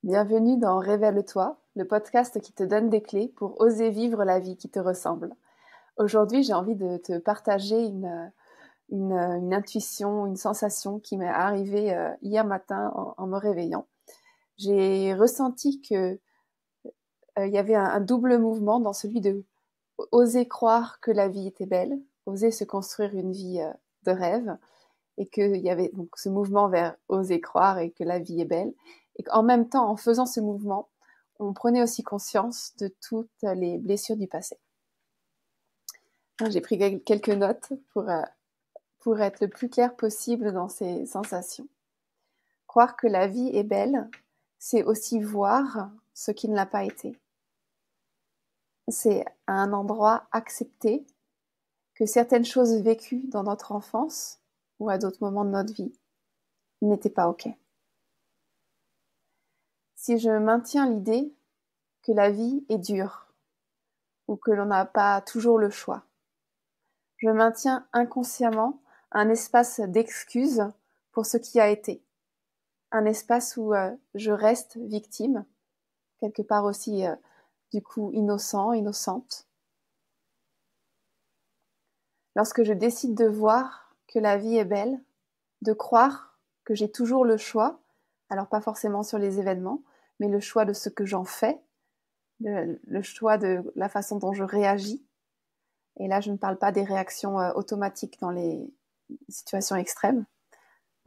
Bienvenue dans Révèle-toi, le podcast qui te donne des clés pour oser vivre la vie qui te ressemble. Aujourd'hui, j'ai envie de te partager une intuition, une sensation qui m'est arrivée hier matin en me réveillant. J'ai ressenti que il y avait un double mouvement dans celui de oser croire que la vie était belle, oser se construire une vie de rêve, et qu'il y avait donc ce mouvement vers oser croire et que la vie est belle. Et qu'en même temps, en faisant ce mouvement, on prenait aussi conscience de toutes les blessures du passé. J'ai pris quelques notes pour être le plus clair possible dans ces sensations. Croire que la vie est belle, c'est aussi voir ce qui ne l'a pas été. C'est à un endroit accepter que certaines choses vécues dans notre enfance ou à d'autres moments de notre vie n'étaient pas OK. Si je maintiens l'idée que la vie est dure ou que l'on n'a pas toujours le choix, je maintiens inconsciemment un espace d'excuse pour ce qui a été, un espace où je reste victime, quelque part aussi du coup innocent, innocente. Lorsque je décide de voir que la vie est belle, de croire que j'ai toujours le choix, alors pas forcément sur les événements, mais le choix de ce que j'en fais, le choix de la façon dont je réagis. Et là, je ne parle pas des réactions automatiques dans les situations extrêmes.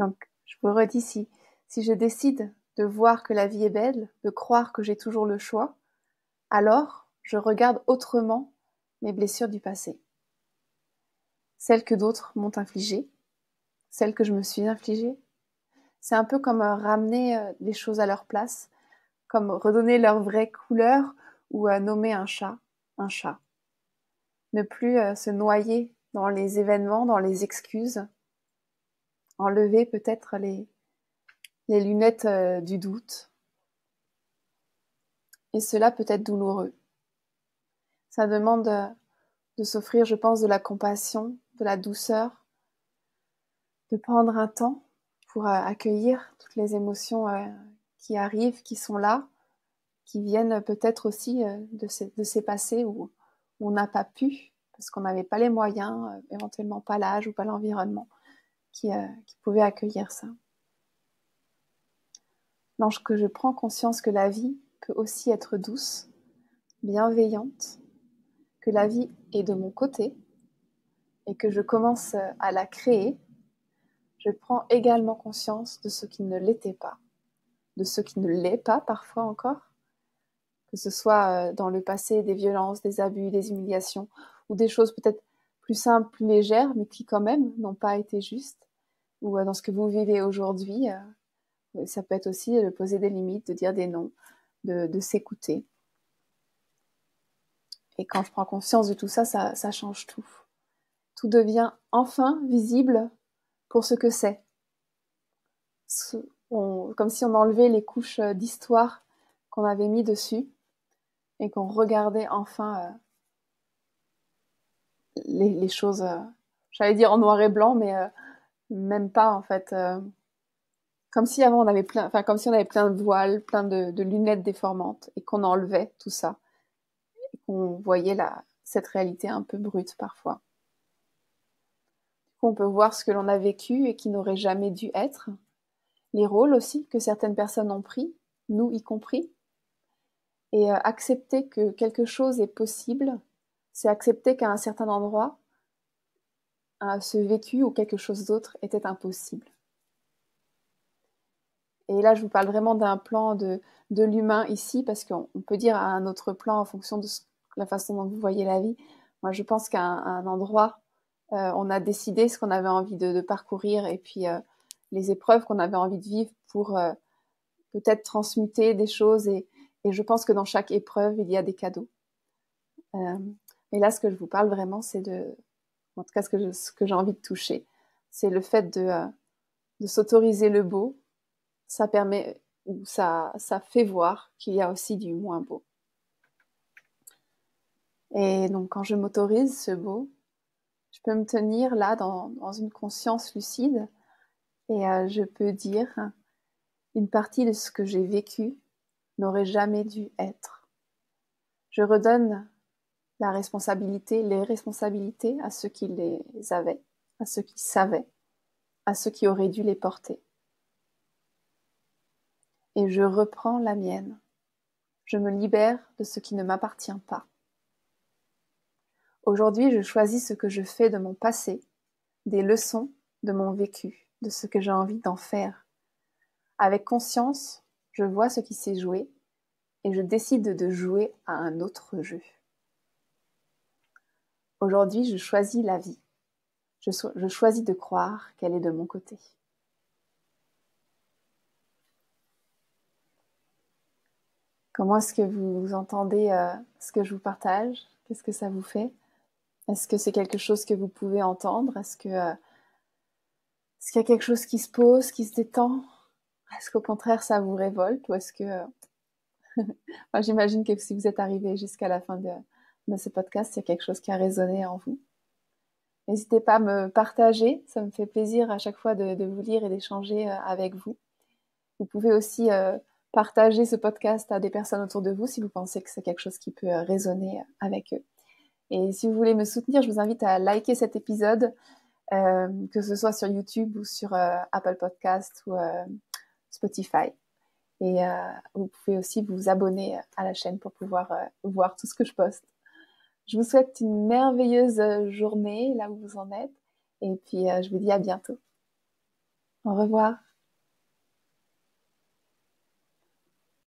Donc, je vous redis, si je décide de voir que la vie est belle, de croire que j'ai toujours le choix, alors je regarde autrement mes blessures du passé. Celles que d'autres m'ont infligées, celles que je me suis infligées. C'est un peu comme ramener les choses à leur place, comme redonner leur vraie couleur ou nommer un chat. Ne plus se noyer dans les événements, dans les excuses. Enlever peut-être les lunettes du doute. Et cela peut être douloureux. Ça demande de s'offrir, je pense, de la compassion, de la douceur, de prendre un temps pour accueillir toutes les émotions qui arrivent, qui sont là, qui viennent peut-être aussi de ces passés où on n'a pas pu, parce qu'on n'avait pas les moyens, éventuellement pas l'âge ou pas l'environnement qui pouvait accueillir ça. Lorsque je prends conscience que la vie peut aussi être douce, bienveillante, que la vie est de mon côté et que je commence à la créer, je prends également conscience de ce qui ne l'était pas, de ce qui ne l'est pas parfois encore, que ce soit dans le passé des violences, des abus, des humiliations, ou des choses peut-être plus simples, plus légères, mais qui quand même n'ont pas été justes, ou dans ce que vous vivez aujourd'hui, ça peut être aussi de poser des limites, de dire des non, de s'écouter. Et quand je prends conscience de tout ça, ça change tout. Tout devient enfin visible pour ce que c'est. Comme si on enlevait les couches d'histoire qu'on avait mis dessus et qu'on regardait enfin les choses, j'allais dire en noir et blanc, mais même pas en fait. Comme si avant on avait comme si on avait plein de voiles, plein de lunettes déformantes et qu'on enlevait tout ça et qu'on voyait cette réalité un peu brute parfois. Du coup, on peut voir ce que l'on a vécu et qui n'aurait jamais dû être, les rôles aussi que certaines personnes ont pris, nous y compris, et accepter que quelque chose est possible, c'est accepter qu'à un certain endroit, ce vécu ou quelque chose d'autre était impossible. Et là, je vous parle vraiment d'un plan de l'humain ici, parce qu'on peut dire à un autre plan en fonction de la façon dont vous voyez la vie. Moi, je pense qu'à un endroit, on a décidé ce qu'on avait envie de parcourir et puis les épreuves qu'on avait envie de vivre pour peut-être transmuter des choses. Et je pense que dans chaque épreuve, il y a des cadeaux. Et là, ce que je vous parle vraiment, c'est en tout cas, ce que j'ai envie de toucher, c'est le fait de s'autoriser le beau. Ça permet, ou ça fait voir qu'il y a aussi du moins beau. Et donc, quand je m'autorise ce beau, je peux me tenir là dans une conscience lucide et je peux dire une partie de ce que j'ai vécu n'auraient jamais dû être. Je redonne la responsabilité, les responsabilités à ceux qui les avaient, à ceux qui savaient, à ceux qui auraient dû les porter. Et je reprends la mienne. Je me libère de ce qui ne m'appartient pas. Aujourd'hui, je choisis ce que je fais de mon passé, des leçons de mon vécu, de ce que j'ai envie d'en faire. Avec conscience, je vois ce qui s'est joué et je décide de jouer à un autre jeu. Aujourd'hui, je choisis la vie. Je choisis de croire qu'elle est de mon côté. Comment est-ce que vous entendez ce que je vous partage? Qu'est-ce que ça vous fait? Est-ce que c'est quelque chose que vous pouvez entendre? Est-ce qu'il y a quelque chose qui se pose, qui se détend? Est-ce qu'au contraire, ça vous révolte? Ou est-ce que... Moi, j'imagine que si vous êtes arrivé jusqu'à la fin de ce podcast, il y a quelque chose qui a résonné en vous. N'hésitez pas à me partager, ça me fait plaisir à chaque fois de vous lire et d'échanger avec vous. Vous pouvez aussi partager ce podcast à des personnes autour de vous si vous pensez que c'est quelque chose qui peut résonner avec eux. Et si vous voulez me soutenir, je vous invite à liker cet épisode, que ce soit sur YouTube ou sur Apple Podcast ou Spotify. Et vous pouvez aussi vous abonner à la chaîne pour pouvoir voir tout ce que je poste. Je vous souhaite une merveilleuse journée là où vous en êtes. Et puis je vous dis à bientôt. Au revoir.